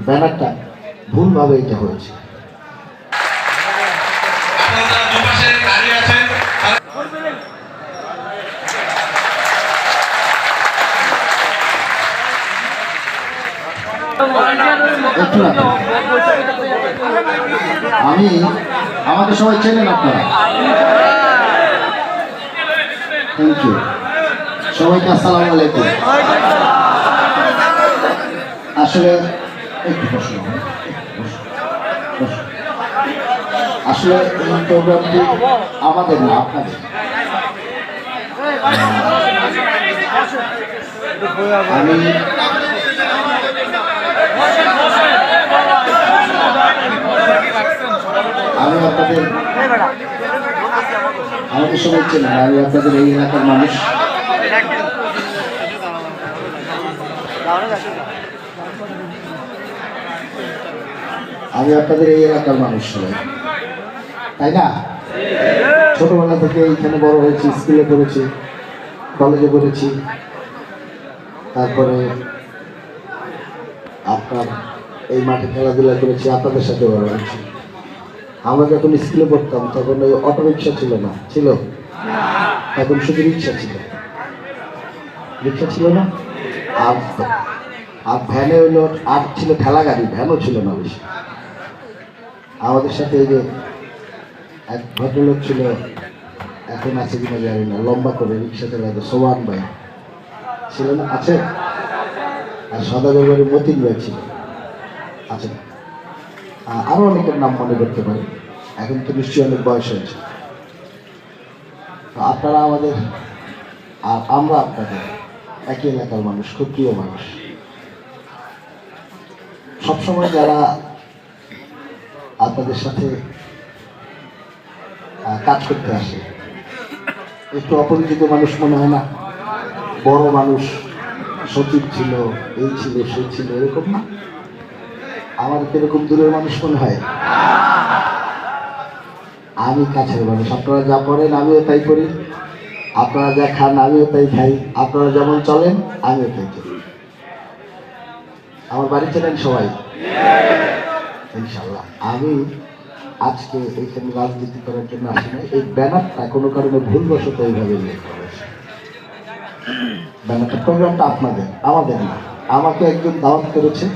ব্যানারটা ভুলভাবে এটা হয়েছে। আমি আমাকে সবাই চেনেন আপনারা, থ্যাংক ইউ সবাইকে, আসসালামু আলাইকুম। আসলে একটু প্রশ্ন, আসলে এই প্রোগ্রামটি আমাদের না, আপনাদের। আমি আপনাদের, আমাকে সবাই চেনেন, আমি আপনাদের এই এলাকার মানুষ। আমি আপনাদের এই এলাকার মানুষ সবাই, তাই না? ছোটবেলা থেকে এইখানে বড় হয়েছি, স্কুলে পড়েছি, কলেজে পড়েছি, তারপরে আপনার এই মাঠে খেলাধুলা করেছি, আপনাদের সাথে বড় হয়েছি। আমরা যখন স্কুলে পড়তাম তখন ওই অটো রিক্সা ছিল না, ছিল তখন শুধু রিক্সা ছিল, রিক্সা ছিল না, আর ভ্যানে হইলো, আর ছিল ঠেলা গাড়ি, ভ্যানও ছিল না বেশি। আমাদের সাথে এই যে এক ভদ্রলোক ছিল, এখন আছে কিনা জানি না, লম্বা করে রিক্সা চালাতো, সোহান ভাই ছিল না, আছে? আর সদাগরের মতিন ভাই ছিল, আছে না? আরো অনেকের নাম মনে করতে পারি, এখন তো নিশ্চয়ই অনেক বয়স হয়েছে। আপনারা আমাদের, আর আমরা আপনাদের একই এলাকার মানুষ, খুব প্রিয় মানুষ। সবসময় যারা আপনাদের সাথে কাজ করতে আসে, একটু অপরিচিত মানুষ মনে হয় না? বড় মানুষ, সচিব ছিল, এই ছিল, সেই ছিল, এরকম না? আমার এরকম দূরের মানুষ মনে হয়? আমি কাছের মানুষ। আপনারা যা করেন আমিও তাই করি, আপনারা যা খান আমিও তাই খাই, আপনারা যেমন চলেন আমিও তাই চলি। আমার বাড়ি চেনেন সবাই ইনশাল্লাহ। আমি আজকে এইখানে রাজনীতি করার জন্য আসি না, এই ব্যানারটা কোনো কারণে ভুলবশত এইভাবে উল্লেখ করেছে। ব্যানারটা, প্রোগ্রামটা আপনাদের, আমাদের না। আমাকে একজন দাওয়াত করেছে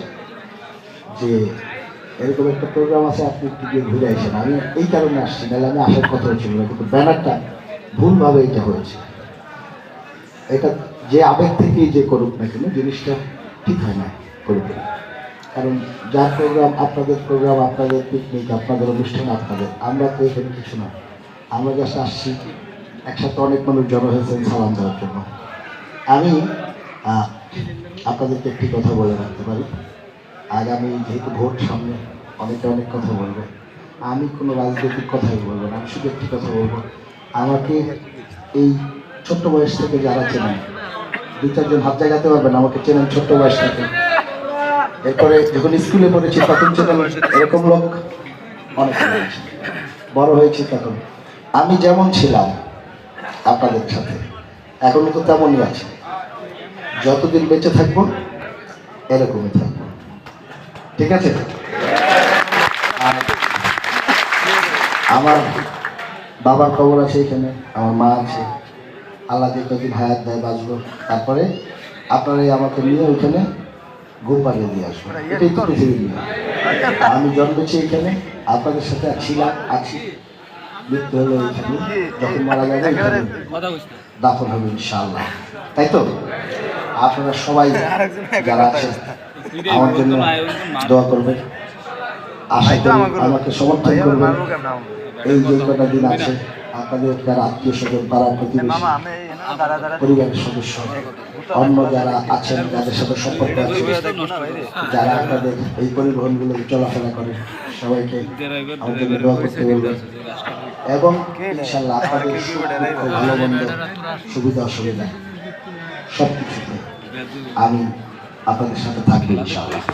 যে এরকম একটা প্রোগ্রাম আছে, আপনি একটু গিয়ে ঘুরে আসেন। আমি এই কারণে আসছি, নাহলে আমি আসার কথা ছিল না, কিন্তু ব্যানারটা ভুলভাবে এটা হয়েছে। এটা যে আবেগ থেকেই যে করুক না কেন, জিনিসটা ঠিক হয় না করুক। কারণ যার প্রোগ্রাম, আপনাদের প্রোগ্রাম, আপনাদের পিকনিক, আপনাদের অনুষ্ঠান আপনাদের, আমরা তো এখানে কিছু না। আমরা জাস্ট আসছি, একসাথে অনেক মানুষ জড়ো হয়েছেন সালাম দেওয়ার জন্য। আমি আপনাদেরকে একটি কথা বলে রাখতে পারি, আগামী যেহেতু ভোট সামনে, অনেকে অনেক কথা বলবে, আমি কোনো রাজনৈতিক কথাই বলবো না। আমি শুধু একটি কথা বলবো, আমাকে এই ছোট্ট বয়স থেকে যারা চেনেন, দু চারজন হাত জায়গাতে পারবেন, আমাকে চেনেন ছোট্ট বয়স থেকে। এরপরে যখন স্কুলে পড়েছি তখন চেনেন, এরকম লোক অনেক বড় হয়েছি তখন। আমি যেমন ছিলাম আপনাদের সাথে, এখনো তো তেমনই আছে। যতদিন বেঁচে থাকবো এরকমই থাকবো, ঠিক আছে? আর আমার বাবার খবর আছে এখানে, আমার মা আছে, আল্লাহ যতদিন হায়াত দেয় বাঁচবো। তারপরে আপনারাই আমাকে নিয়ে ওইখানে ঘুম পাড়িয়ে দিয়ে আসবো, এটাই তো পৃথিবীর নিয়ে। আমি জন্মেছি এখানে, আপনাদের সাথে ছিলাম, আছি, মৃত্যু হলো এখানে, যখন মারা যাবে দাফন হবে ইনশাআল্লাহ, তাই তো? আপনারা সবাই যারা আছেন আমার জন্য দোয়া করবেন, আশা করি আমাকে সমর্থন করবেন। এই যে কটা দিন আছে, আপনাদের যারা আত্মীয় স্বজন, পাড়া প্রতিবেশী, পরিবারের সদস্য, অন্য যারা আছেন, যাদের সাথে সম্পর্ক আছে, যারা আপনাদের এই পরিবহনগুলো চলাফেরা করে, সবাইকে আমাদের দোয়া করতে বলবেন। এবং ইনশাল্লাহ আপনাদের ভালো মন্দ, সুবিধা অসুবিধা সব কিছুতে আমি আপনাদের সাথে থাকবো ইনশাআল্লাহ।